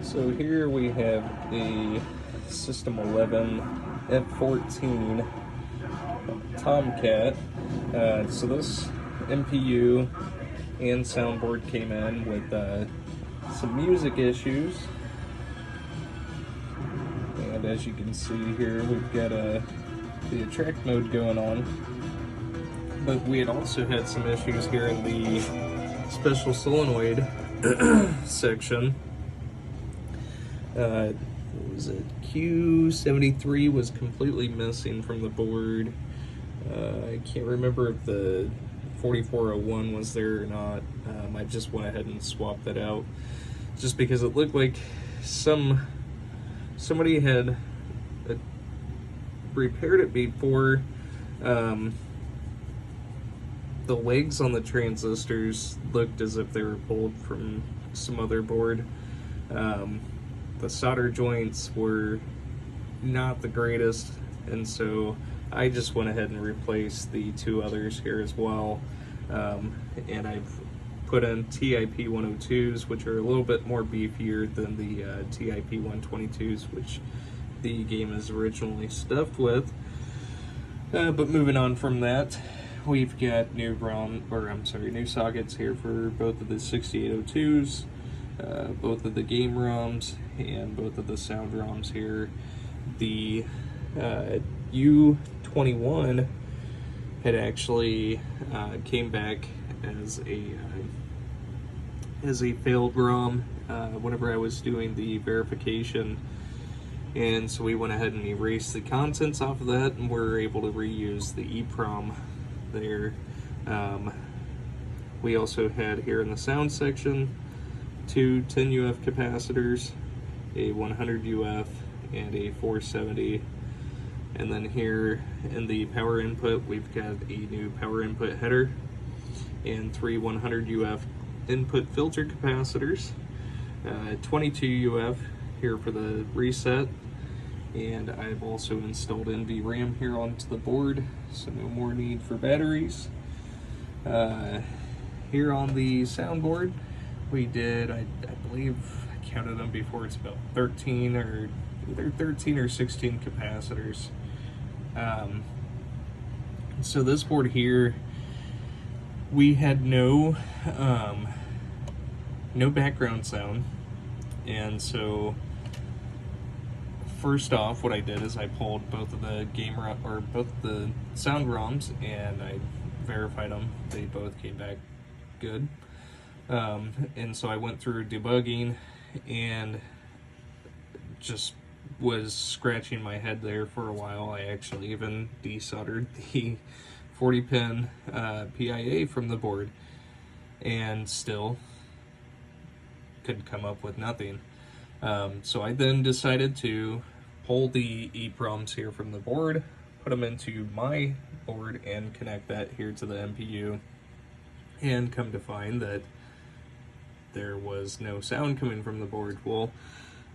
So here we have a System 11 F-14 Tomcat. So this MPU and soundboard came in with some music issues. And as you can see here, we've got the attract mode going on. But we had also had some issues here in the special solenoid section. What was it? Q73 was completely missing from the board. I can't remember if the 4401 was there or not. I just went ahead and swapped that out just because it looked like somebody had repaired it before. The legs on the transistors looked as if they were pulled from some other board. The solder joints were not the greatest, and so I just went ahead and replaced the two others here as well. And I've put in TIP 102s, which are a little bit more beefier than the TIP 122s, which the game is originally stuffed with. But moving on from that, we've got new sockets here for both of the 6802s, both of the game ROMs, and both of the sound ROMs here. The U21 had actually came back as a failed ROM whenever I was doing the verification, and so we went ahead and erased the contents off of that, and we're able to reuse the EEPROM there. We also had here in the sound section two 10 UF capacitors, a 100 UF and a 470, and then here in the power input we've got a new power input header and three 100 UF input filter capacitors, 22 UF here for the reset, and I've also installed NVRAM here onto the board, so no more need for batteries. Here on the soundboard we did, I believe I counted them before, it's about 13 or either 13 or 16 capacitors. So this board here, we had no background sound, and so first off, what I did is I pulled both of the both the sound ROMs, and I verified them. They both came back good. And so I went through debugging and just was scratching my head there for a while. I actually even desoldered the 40-pin PIA from the board, and still could come up with nothing. So I then decided to pull the EEPROMs here from the board, put them into my board, and connect that here to the MPU, and come to find that there was no sound coming from the board. Well,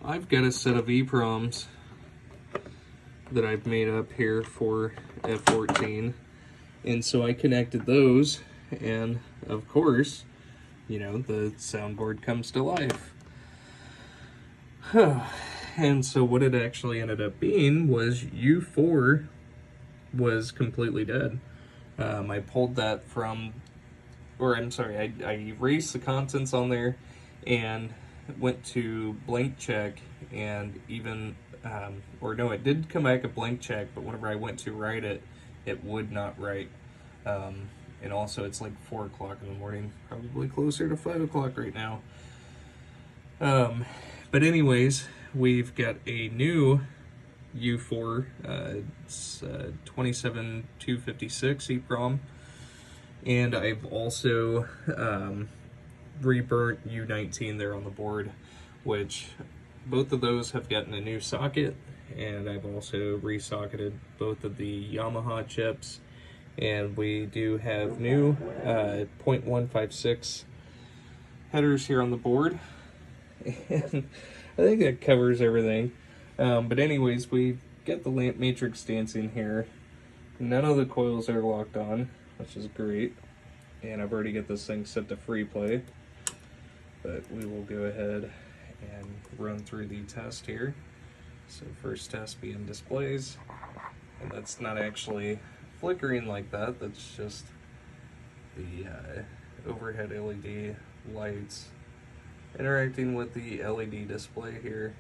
I've got a set of EEPROMs that I've made up here for F-14, and so I connected those, and of course, you know, the soundboard comes to life. And so what it actually ended up being was U4 was completely dead. I pulled that from, I erased the contents on there and went to blank check, and even, it did come back a blank check, but whenever I went to write it, it would not write. And also it's like 4 o'clock in the morning, probably closer to 5 o'clock right now. But anyways, we've got a new U4, it's 27256 EEPROM, and I've also reburnt U19 there on the board, which both of those have gotten a new socket, and I've also resocketed both of the Yamaha chips, and we do have new 0.156 headers here on the board, and I think that covers everything. But anyways, we've got the lamp matrix dancing here. None of the coils are locked on, which is great, and I've already got this thing set to free play, but we will go ahead and run through the test here. So first test being displays, and that's not actually flickering like that, that's just the overhead LED lights interacting with the LED display here.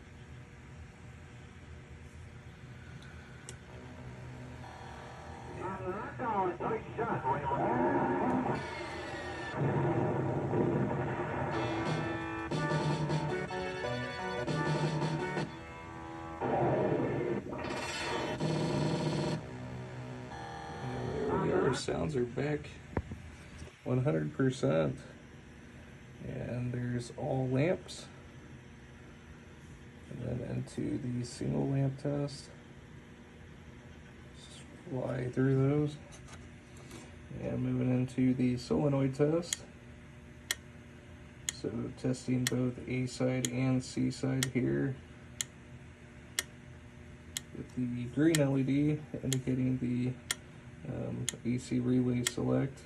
Our sounds are back 100%, and there's all lamps, and then into the single lamp test. Just fly through those, and moving into the solenoid test. So testing both A side and C side here, with the green LED indicating the AC relay select.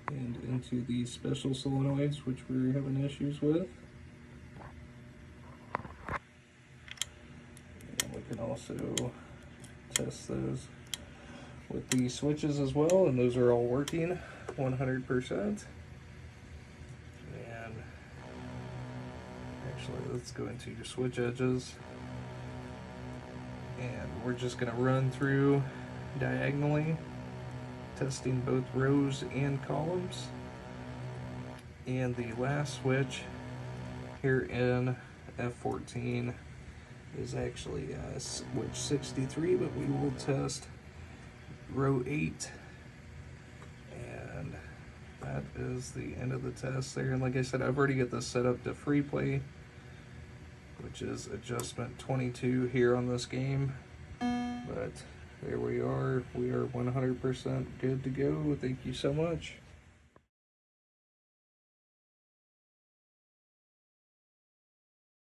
And into the special solenoids, which we're having issues with. And we can also test those with the switches as well, and those are all working 100%. Actually, let's go into your switch edges, and we're just going to run through diagonally, testing both rows and columns. And the last switch here in F-14 is actually switch 63, but we will test row 8, and that is the end of the test there. And like I said, I've already got this set up to free play, which is adjustment 22 here on this game. But there we are 100% good to go. Thank you so much.